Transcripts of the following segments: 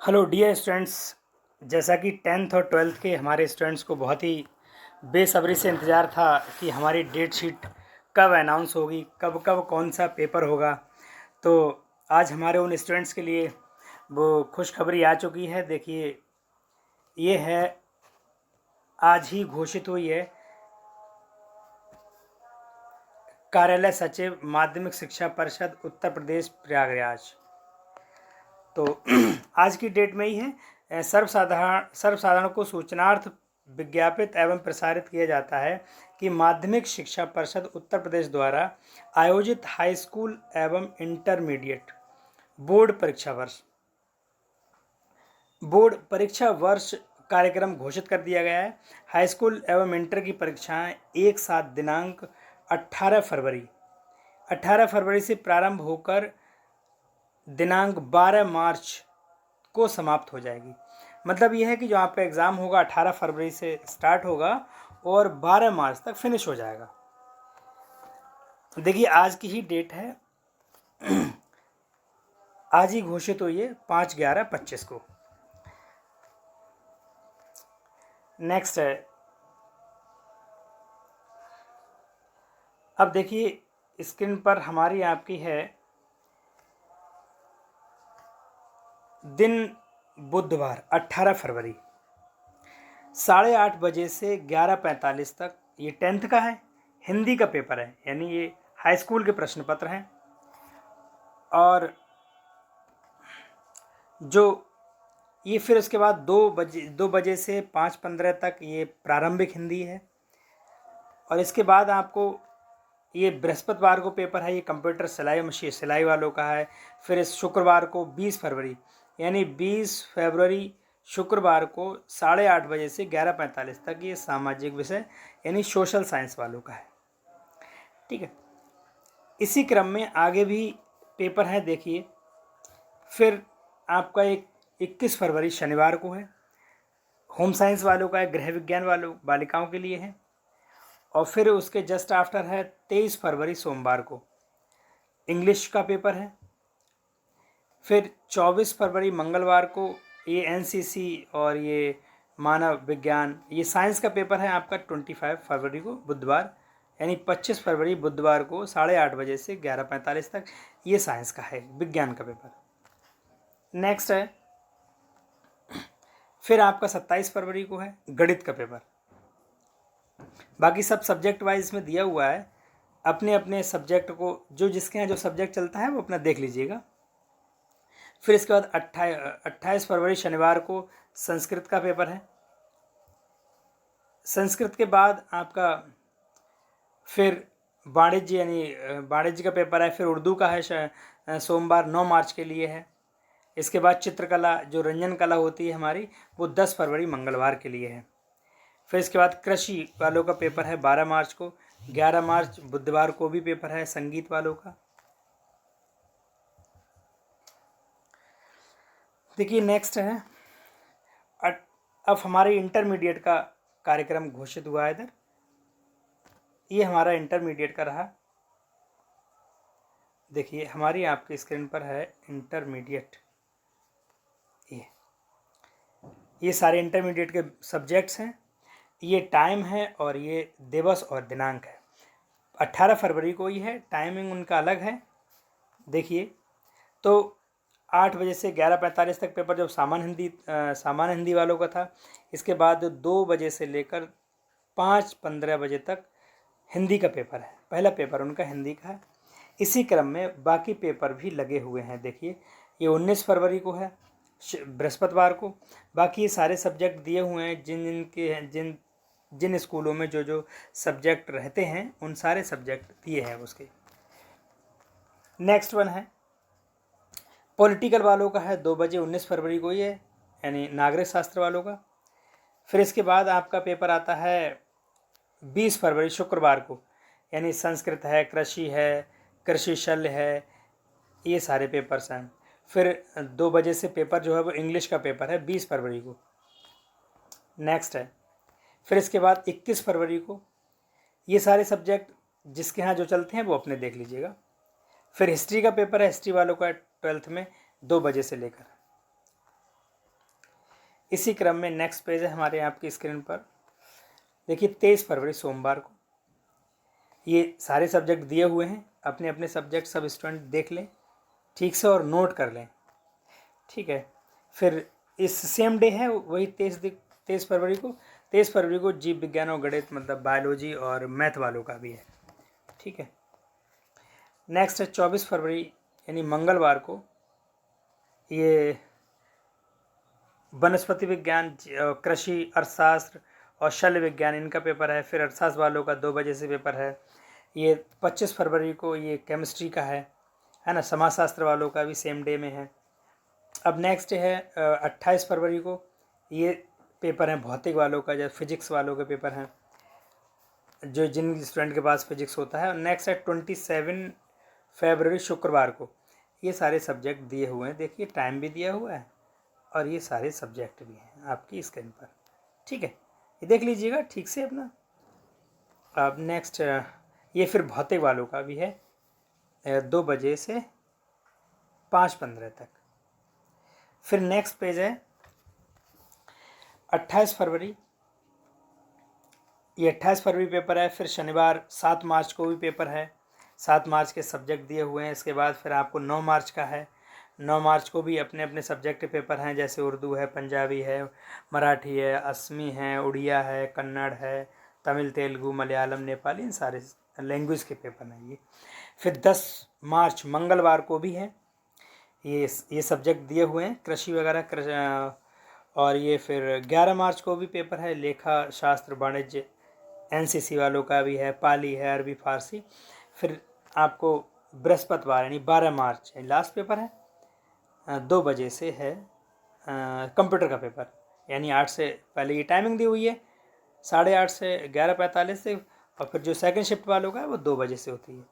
Hello dear students. जैसा कि tenth और ट्वेल्थ के हमारे स्टूडेंट्स को बहुत ही बेसब्री से इंतज़ार था कि हमारी डेट शीट कब अनाउंस होगी, कब कब कौन सा पेपर होगा। तो आज हमारे उन स्टूडेंट्स के लिए वो खुशखबरी आ चुकी है। देखिए, ये है, आज ही घोषित हुई है कार्यालय सचिव माध्यमिक शिक्षा परिषद उत्तर प्रदेश प्रयागराज। तो आज की डेट में ही है। सर्वसाधारण को सूचनार्थ विज्ञापित एवं प्रसारित किया जाता है कि माध्यमिक शिक्षा परिषद उत्तर प्रदेश द्वारा आयोजित हाई स्कूल एवं इंटरमीडिएट बोर्ड परीक्षा वर्ष कार्यक्रम घोषित कर दिया गया है। हाई स्कूल एवं इंटर की परीक्षाएं एक साथ दिनांक 18 फरवरी से प्रारंभ होकर दिनांक 12 मार्च को समाप्त हो जाएगी। मतलब यह है कि जो आपका एग्ज़ाम होगा 18 फरवरी से स्टार्ट होगा और 12 मार्च तक फिनिश हो जाएगा। देखिए, आज की ही डेट है, आज ही घोषित हुई है 5/11/25 को। नेक्स्ट है, अब देखिए स्क्रीन पर हमारी आपकी है दिन बुधवार 18 फरवरी 8:30 बजे से 11:45 तक। ये टेंथ का है, हिंदी का पेपर है, यानी ये हाई स्कूल के प्रश्न पत्र हैं। और जो ये फिर उसके बाद 2 बजे से 5:15 तक ये प्रारंभिक हिंदी है। और इसके बाद आपको ये बृहस्पतिवार को पेपर है, ये कंप्यूटर सिलाई वालों का है। फिर इस शुक्रवार को 20 फरवरी यानी 20 फरवरी शुक्रवार को 8:30 बजे से 11:45 तक ये सामाजिक विषय यानी सोशल साइंस वालों का है। ठीक है, इसी क्रम में आगे भी पेपर है। देखिए, फिर आपका एक 21 फरवरी शनिवार को है, होम साइंस वालों का है, गृह विज्ञान वालों बालिकाओं के लिए है। और फिर उसके जस्ट आफ्टर है 23 फरवरी सोमवार को इंग्लिश का पेपर है। फिर 24 फरवरी मंगलवार को ये एनसीसी और ये मानव विज्ञान ये साइंस का पेपर है आपका। 25 फरवरी को बुधवार यानी 25 फरवरी बुधवार को 8:30 बजे से 11:45 तक ये साइंस का है, विज्ञान का पेपर। नेक्स्ट है, फिर आपका 27 फरवरी को है गणित का पेपर। बाकी सब सब्जेक्ट वाइज में दिया हुआ है, अपने अपने सब्जेक्ट को जो जिसके यहाँ जो सब्जेक्ट चलता है वो अपना देख लीजिएगा। फिर इसके बाद 28 फरवरी शनिवार को संस्कृत का पेपर है। संस्कृत के बाद आपका फिर वाणिज्य यानी वाणिज्य का पेपर है। फिर उर्दू का है, सोमवार 9 मार्च के लिए है। इसके बाद चित्रकला जो रंजन कला होती है हमारी, वो 10 फरवरी मंगलवार के लिए है। फिर इसके बाद कृषि वालों का पेपर है 12 मार्च को। 11 मार्च बुधवार को भी पेपर है संगीत वालों का। देखिए, नेक्स्ट है, अब हमारे इंटरमीडिएट का कार्यक्रम घोषित हुआ है। इधर ये हमारा इंटरमीडिएट का रहा। देखिए, हमारी आपकी स्क्रीन पर है इंटरमीडिएट। ये सारे इंटरमीडिएट के सब्जेक्ट्स हैं, ये टाइम है और ये दिवस और दिनांक है। 18 फरवरी को ही है, टाइमिंग उनका अलग है। देखिए, तो 8 बजे से 11:45 तक पेपर जब सामान्य हिंदी वालों का था। इसके बाद 2 बजे से लेकर 5:15 बजे तक हिंदी का पेपर है। पहला पेपर उनका हिंदी का है। इसी क्रम में बाकी पेपर भी लगे हुए हैं। देखिए, ये 19 फरवरी को है बृहस्पतिवार को। बाकी ये सारे सब्जेक्ट दिए हुए हैं, जिन स्कूलों में जो जो सब्जेक्ट रहते हैं उन सारे सब्जेक्ट दिए हैं उसके। नेक्स्ट वन है पॉलिटिकल वालों का है, 2 बजे 19 फरवरी को ही है, यानी नागरिक शास्त्र वालों का। फिर इसके बाद आपका पेपर आता है 20 फरवरी शुक्रवार को, यानी संस्कृत है, कृषि है, कृषि शल्य है, ये सारे पेपर्स हैं। फिर 2 बजे से पेपर जो है वो इंग्लिश का पेपर है 20 फरवरी को। नेक्स्ट है, फिर इसके बाद 21 फरवरी को ये सारे सब्जेक्ट जिसके यहाँ जो चलते हैं वो अपने देख लीजिएगा। फिर हिस्ट्री का पेपर है, हिस्ट्री वालों का 12th में 2 बजे से लेकर। इसी क्रम में नेक्स्ट पेज है हमारे आपकी स्क्रीन पर, देखिए 23 फरवरी सोमवार को ये सारे सब्जेक्ट दिए हुए हैं। अपने अपने सब्जेक्ट सब स्टूडेंट देख लें ठीक से और नोट कर लें, ठीक है। फिर इस सेम डे है वही 23 फरवरी को, 23 फरवरी को जीव विज्ञान और गणित मतलब बायोलॉजी और मैथ वालों का भी है, ठीक है। नेक्स्ट है 24 फरवरी यानी मंगलवार को ये वनस्पति विज्ञान, कृषि, अर्थशास्त्र और शल्य विज्ञान इनका पेपर है। फिर अर्थशास्त्र वालों का 2 बजे से पेपर है। ये 25 फरवरी को ये केमिस्ट्री का है ना। समाजशास्त्र वालों का भी सेम डे में है। अब नेक्स्ट है 28 फरवरी को ये पेपर है भौतिक वालों का, जैसे फिजिक्स वालों के पेपर हैं जो जिन स्टूडेंट के पास फिजिक्स होता है। और नेक्स्ट है 27 फरवरी शुक्रवार को ये सारे सब्जेक्ट दिए हुए हैं। देखिए टाइम भी दिया हुआ है और ये सारे सब्जेक्ट भी हैं आपकी स्क्रीन पर, ठीक है। ये देख लीजिएगा ठीक से अपना। अब नेक्स्ट ये फिर भौतिक वालों का भी है 2 बजे से 5:15 तक। फिर नेक्स्ट पेज है 28 फरवरी, ये 28 फरवरी पेपर है। फिर शनिवार 7 मार्च को भी पेपर है, 7 मार्च के सब्जेक्ट दिए हुए हैं। इसके बाद फिर आपको 9 मार्च का है, 9 मार्च को भी अपने अपने सब्जेक्ट के पेपर हैं, जैसे उर्दू है, पंजाबी है, मराठी है, असमी है, उड़िया है, कन्नड़ है, तमिल, तेलुगु, मलयालम, नेपाली, इन सारे लैंग्वेज के पेपर हैं ये। फिर 10 मार्च मंगलवार को भी है, ये सब्जेक्ट दिए हुए हैं कृषि वगैरह। और ये फिर 11 मार्च को भी पेपर है, लेखा शास्त्र, वाणिज्य, एनसीसी वालों का भी है, पाली है, अरबी, फारसी। फिर आपको बृहस्पतिवार यानी 12 मार्च लास्ट पेपर है, 2 बजे से है कंप्यूटर का पेपर, यानी 8 से पहले ये टाइमिंग दी हुई है 8:30 से 11:45 से, और फिर जो सेकंड शिफ्ट वालों का है वो 2 बजे से होती है,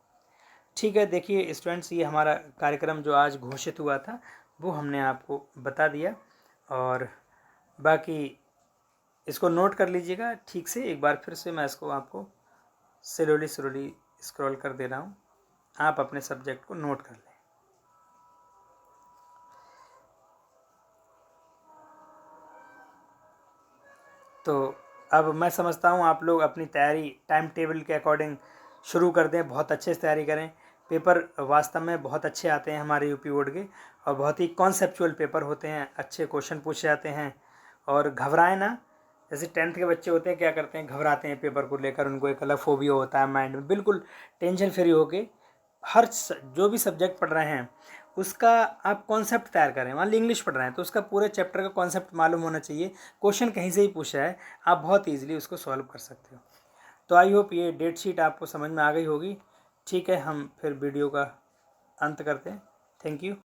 ठीक है। देखिए स्टूडेंट्स ये हमारा कार्यक्रम जो आज घोषित हुआ था वो हमने आपको बता दिया, और बाकी इसको नोट कर लीजिएगा ठीक से। एक बार फिर से मैं इसको आपको स्लोली स्क्रॉल कर दे रहा हूँ, आप अपने सब्जेक्ट को नोट कर लें। तो अब मैं समझता हूँ आप लोग अपनी तैयारी टाइम टेबल के अकॉर्डिंग शुरू कर दें, बहुत अच्छे से तैयारी करें। पेपर वास्तव में बहुत अच्छे आते हैं हमारे यूपी बोर्ड के, और बहुत ही कॉन्सेप्चुअल पेपर होते हैं, अच्छे क्वेश्चन पूछे जाते हैं। और घबराएं ना, जैसे 10th के बच्चे होते हैं क्या करते हैं, घबराते हैं पेपर को लेकर, उनको एक अलग फोबिया होता है माइंड में। बिल्कुल टेंशन फ्री होके हर जो भी सब्जेक्ट पढ़ रहे हैं उसका आप कॉन्सेप्ट तैयार करें। मान ली इंग्लिश पढ़ रहे हैं तो उसका पूरे चैप्टर का कॉन्सेप्ट मालूम होना चाहिए, क्वेश्चन कहीं से ही पूछा है, आप बहुत ईजिली उसको सॉल्व कर सकते हो। तो आई होप ये डेट शीट आपको समझ में आ गई होगी, ठीक है। हम फिर वीडियो का अंत करते हैं। Thank you.